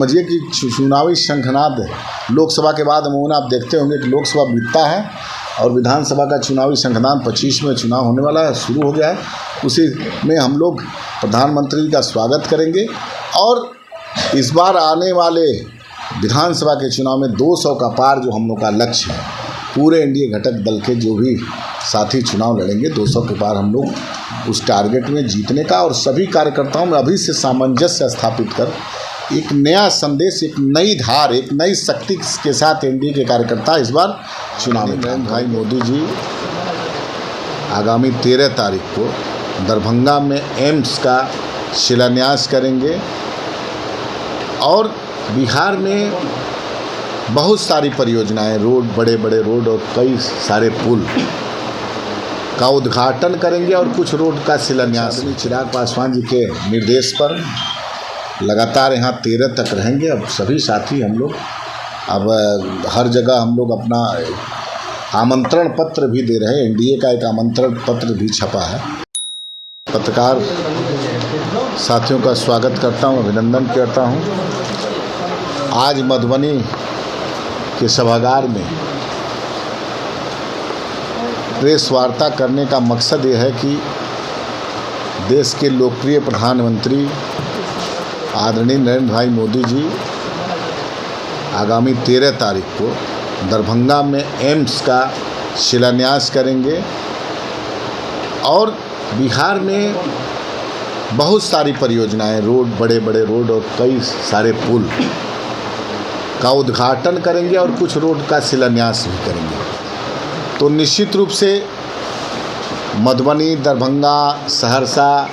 समझिए कि चुनावी शंखनाद लोकसभा के बाद अमूमन आप देखते होंगे कि लोकसभा बीतता है और विधानसभा का चुनावी शंखनाद 25 में चुनाव होने वाला है, शुरू हो गया है। उसी में हम लोग प्रधानमंत्री का स्वागत करेंगे और इस बार आने वाले विधानसभा के चुनाव में 200 का पार जो हम लोग का लक्ष्य है, पूरे एनडीए घटक दल के जो भी साथी चुनाव लड़ेंगे 200 के पार हम लोग उस टारगेट में जीतने का और सभी कार्यकर्ताओं में अभी से सामंजस्य स्थापित कर एक नया संदेश, एक नई धार, एक नई शक्ति के साथ एनडीए के कार्यकर्ता इस बार चुनाव में नरेंद्र भाई मोदी जी आगामी 13 तारीख को दरभंगा में एम्स का शिलान्यास करेंगे और बिहार में बहुत सारी परियोजनाएं, रोड, बड़े बड़े रोड और कई सारे पुल का उद्घाटन करेंगे और कुछ रोड का शिलान्यास। चिराग पासवान जी के निर्देश पर लगातार यहाँ 13 तक रहेंगे। अब सभी साथी हम लोग अब हर जगह हम लोग अपना आमंत्रण पत्र भी दे रहे हैं। एनडीए का एक आमंत्रण पत्र भी छपा है। पत्रकार साथियों का स्वागत करता हूँ, अभिनंदन करता हूँ। आज मधुबनी के सभागार में प्रेस वार्ता करने का मकसद ये है कि देश के लोकप्रिय प्रधानमंत्री आदरणीय नरेंद्र भाई मोदी जी आगामी 13 तारीख को दरभंगा में एम्स का शिलान्यास करेंगे और बिहार में बहुत सारी परियोजनाएं, रोड, बड़े बड़े रोड और कई सारे पुल का उद्घाटन करेंगे और कुछ रोड का शिलान्यास भी करेंगे। तो निश्चित रूप से मधुबनी, दरभंगा, सहरसा,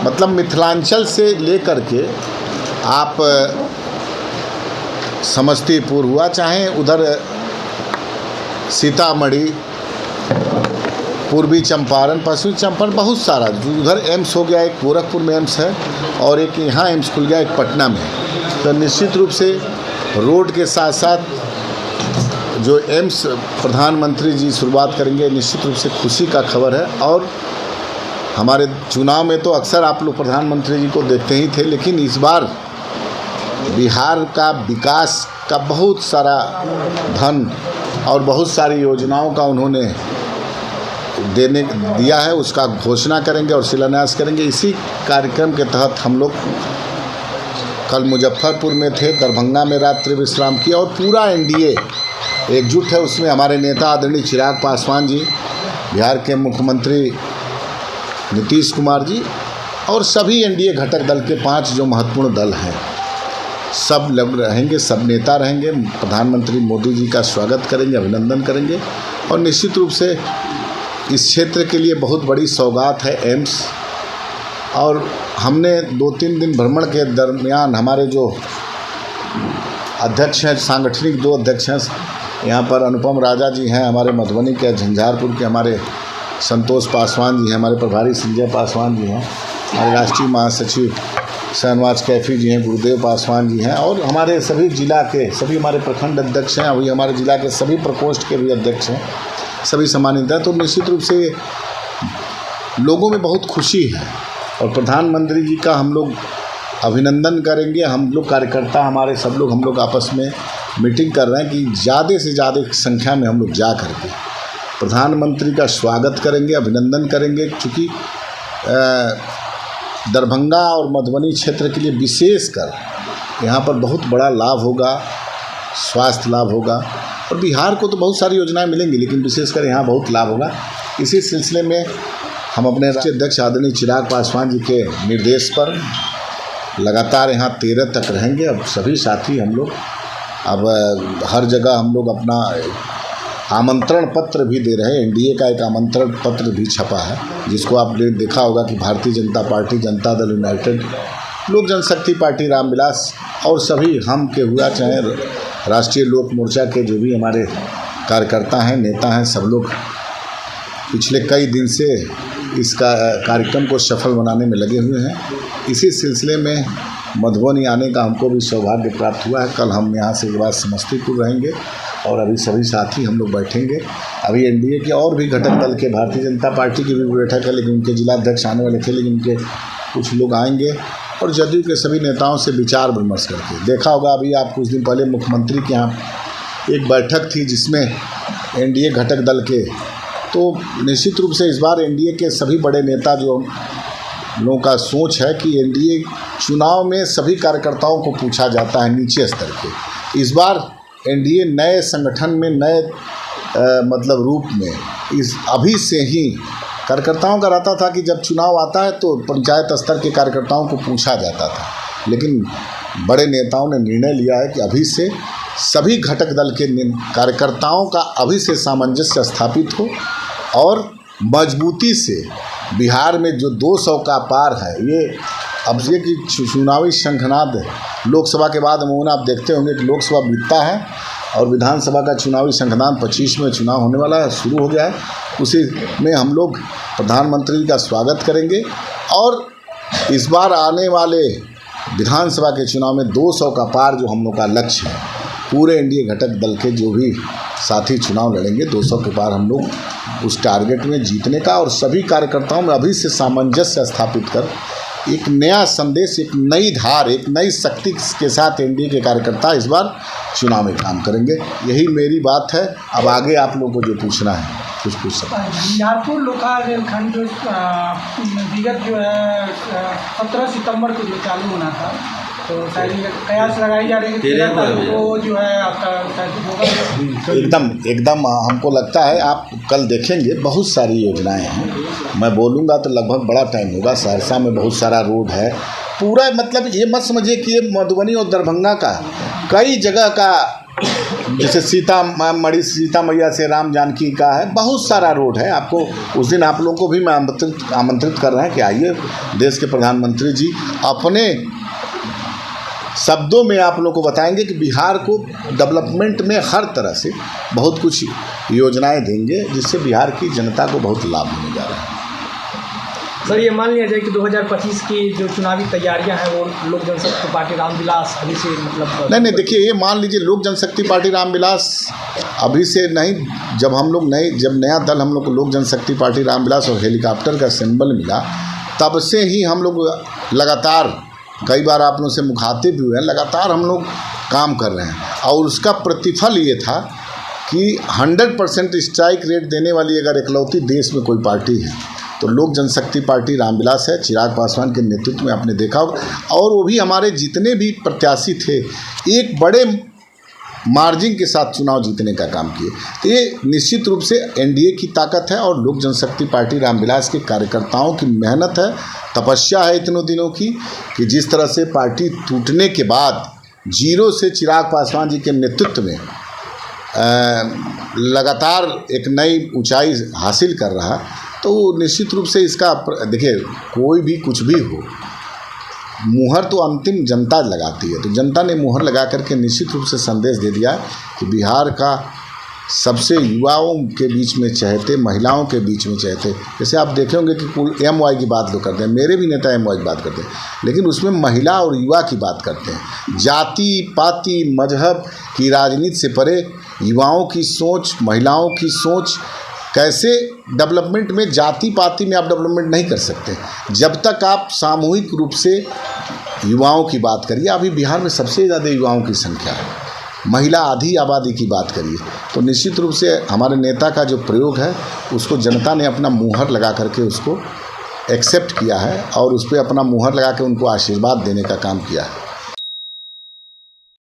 मतलब मिथिलांचल से लेकर के आप समस्तीपुर हुआ, चाहे उधर सीतामढ़ी, पूर्वी चंपारण, पश्चिमी चंपारण, बहुत सारा उधर एम्स हो गया, एक गोरखपुर में एम्स है और एक यहाँ एम्स खुल गया, एक पटना में। तो निश्चित रूप से रोड के साथ साथ जो एम्स प्रधानमंत्री जी शुरुआत करेंगे, निश्चित रूप से खुशी का खबर है। और हमारे चुनाव में तो अक्सर आप लोग प्रधानमंत्री जी को देखते ही थे, लेकिन इस बार बिहार का विकास का बहुत सारा धन और बहुत सारी योजनाओं का उन्होंने दिया है, उसका घोषणा करेंगे और शिलान्यास करेंगे। इसी कार्यक्रम के तहत हम लोग कल मुजफ्फरपुर में थे, दरभंगा में रात्रि विश्राम किया और पूरा एनडीए एकजुट है। उसमें हमारे नेता आदरणीय चिराग पासवान जी, बिहार के मुख्यमंत्री नीतीश कुमार जी और सभी एनडीए घटक दल के 5 जो महत्वपूर्ण दल हैं, सब लोग रहेंगे, सब नेता रहेंगे। प्रधानमंत्री मोदी जी का स्वागत करेंगे, अभिनंदन करेंगे और निश्चित रूप से इस क्षेत्र के लिए बहुत बड़ी सौगात है एम्स। और हमने 2-3 दिन भ्रमण के दरमियान हमारे जो अध्यक्ष हैं, सांगठनिक 2 अध्यक्ष हैं, यहाँ पर अनुपम राजा जी हैं, हमारे मधुबनी के, झंझारपुर के हमारे संतोष पासवान जी हैं, हमारे प्रभारी संजय पासवान जी हैं, हमारे राष्ट्रीय महासचिव शहनवाज कैफी जी हैं, गुरुदेव पासवान जी हैं और हमारे सभी जिला के सभी हमारे प्रखंड अध्यक्ष हैं, अभी हमारे जिला के सभी प्रकोष्ठ के भी अध्यक्ष हैं, सभी सम्मानित हैं। तो निश्चित रूप से लोगों में बहुत खुशी है और प्रधानमंत्री जी का हम लोग अभिनंदन करेंगे। हम लोग कार्यकर्ता, हमारे सब लोग, हम लोग आपस में मीटिंग कर रहे हैं कि ज़्यादा से ज़्यादा संख्या में हम लोग जा करके प्रधानमंत्री का स्वागत करेंगे, अभिनंदन करेंगे। चूँकि दरभंगा और मधुबनी क्षेत्र के लिए विशेषकर यहाँ पर बहुत बड़ा लाभ होगा, स्वास्थ्य लाभ होगा और बिहार को तो बहुत सारी योजनाएं मिलेंगी, लेकिन विशेषकर यहाँ बहुत लाभ होगा। इसी सिलसिले में हम अपने राष्ट्रीय अध्यक्ष आदरणीय चिराग पासवान जी के निर्देश पर लगातार यहाँ 13 तक रहेंगे। अब सभी साथी हम लोग अब हर जगह हम लोग अपना आमंत्रण पत्र भी दे रहे हैं। एनडीए का एक आमंत्रण पत्र भी छपा है, जिसको आपने देखा होगा कि भारतीय जनता पार्टी, जनता दल यूनाइटेड, लोक जनशक्ति पार्टी रामविलास और सभी हम के हुआ, चाहे राष्ट्रीय लोक मोर्चा के जो भी हमारे कार्यकर्ता हैं, नेता हैं, सब लोग पिछले कई दिन से इस कार्यक्रम को सफल बनाने में लगे हुए हैं। इसी सिलसिले में मधुबनी आने का हमको भी सौभाग्य प्राप्त हुआ है। कल हम यहाँ से के बाद समस्तीपुर रहेंगे और अभी सभी साथी हम लोग बैठेंगे। अभी एनडीए के और भी घटक दल के, भारतीय जनता पार्टी की भी बैठक है, लेकिन उनके जिला अध्यक्ष आने वाले थे, लेकिन उनके कुछ लोग आएंगे और जदयू के सभी नेताओं से विचार विमर्श करके। देखा होगा अभी आप कुछ दिन पहले मुख्यमंत्री के यहाँ एक बैठक थी जिसमें एनडीए घटक दल के, तो निश्चित रूप से इस बार एनडीए के सभी बड़े नेता जो लोगों का सोच है कि एनडीए चुनाव में सभी कार्यकर्ताओं को पूछा जाता है नीचे स्तर के। इस बार एनडीए नए संगठन में नए मतलब रूप में इस अभी से ही कार्यकर्ताओं का रहता था कि जब चुनाव आता है तो पंचायत स्तर के कार्यकर्ताओं को पूछा जाता था, लेकिन बड़े नेताओं ने निर्णय लिया है कि अभी से सभी घटक दल के कार्यकर्ताओं का अभी से सामंजस्य स्थापित हो और मजबूती से बिहार में जो 200 का पार है, ये अब ये कि चुनावी शंखनाद लोकसभा के बाद अमूमन आप देखते होंगे कि लोकसभा बीतता है और विधानसभा का चुनावी शंखनाद 25 में चुनाव होने वाला है, शुरू हो गया है। उसी में हम लोग प्रधानमंत्री का स्वागत करेंगे और इस बार आने वाले विधानसभा के चुनाव में 200 का पार जो हम लोग का लक्ष्य है, पूरे एनडीए घटक दल के जो भी साथी चुनाव लड़ेंगे 200 के पार हम लोग उस टारगेट में जीतने का और सभी कार्यकर्ताओं में अभी से सामंजस्य स्थापित कर एक नया संदेश, एक नई धार, एक नई शक्ति के साथ एनडीए के कार्यकर्ता इस बार चुनाव में काम करेंगे। यही मेरी बात है। अब आगे आप लोगों को जो पूछना है कुछ पूछ सकते हैं। झंझारपुर लोकसभा रेलखंड जो विगत जो है 17 सितंबर को जो चालू होना था, तो शायद कयास लगाई जा रही है वो जो है आपका एकदम हमको लगता है आप कल देखेंगे बहुत सारी योजनाएं हैं। मैं बोलूँगा तो लगभग बड़ा टाइम होगा। सहरसा में बहुत सारा रोड है पूरा, मतलब ये मत समझिए कि ये मधुबनी और दरभंगा का कई जगह का, जैसे सीता मैया से राम जानकी का है, बहुत सारा रोड है। आपको उस दिन आप लोगों को भी मैं आमंत्रित कर रहे हैं कि आइए, देश के प्रधानमंत्री जी अपने शब्दों में आप लोगों को बताएंगे कि बिहार को डेवलपमेंट में हर तरह से बहुत कुछ योजनाएं देंगे जिससे बिहार की जनता को बहुत लाभ होने जा रहा है। सर, ये मान लिया जाए कि 2025 की जो चुनावी तैयारियां हैं वो लोक जनशक्ति पार्टी रामविलास अभी से मतलब नहीं देखिए, ये मान लीजिए लोक जनशक्ति पार्टी रामविलास अभी से नहीं, जब नया दल हम लोग को लोक जनशक्ति पार्टी रामविलास और हेलीकॉप्टर का सिंबल मिला तब से ही हम लोग लगातार, कई बार आप लोगों से मुखातिब भी हुए हैं, लगातार हम लोग काम कर रहे हैं और उसका प्रतिफल ये था कि 100% स्ट्राइक रेट देने वाली अगर इकलौती देश में कोई पार्टी है तो लोक जनशक्ति पार्टी रामविलास है। चिराग पासवान के नेतृत्व में आपने देखा होगा, और वो भी हमारे जितने भी प्रत्याशी थे एक बड़े मार्जिन के साथ चुनाव जीतने का काम किए। तो ये निश्चित रूप से एनडीए की ताकत है और लोक जनशक्ति पार्टी रामविलास के कार्यकर्ताओं की मेहनत है, तपस्या है इतनों दिनों की, कि जिस तरह से पार्टी टूटने के बाद जीरो से चिराग पासवान जी के नेतृत्व में लगातार एक नई ऊंचाई हासिल कर रहा, तो निश्चित रूप से इसका देखिए, कोई भी कुछ भी हो, मुहर तो अंतिम जनता लगाती है। तो जनता ने मुहर लगा करके निश्चित रूप से संदेश दे दिया कि बिहार का सबसे युवाओं के बीच में चहेते, महिलाओं के बीच में चहेते, जैसे आप देखे होंगे कि कुल MY की बात लोग करते हैं, मेरे भी नेता MY की बात करते हैं, लेकिन उसमें महिला और युवा की बात करते हैं। जाति पाति मजहब की राजनीति से परे युवाओं की सोच, महिलाओं की सोच, कैसे डेवलपमेंट में जाति पाति में आप डेवलपमेंट नहीं कर सकते जब तक आप सामूहिक रूप से युवाओं की बात करिए। अभी बिहार में सबसे ज़्यादा युवाओं की संख्या है, महिला आधी आबादी की बात करिए, तो निश्चित रूप से हमारे नेता का जो प्रयोग है उसको जनता ने अपना मुहर लगा करके उसको एक्सेप्ट किया है और उस पर अपना मुहर लगा के उनको आशीर्वाद देने का काम किया है।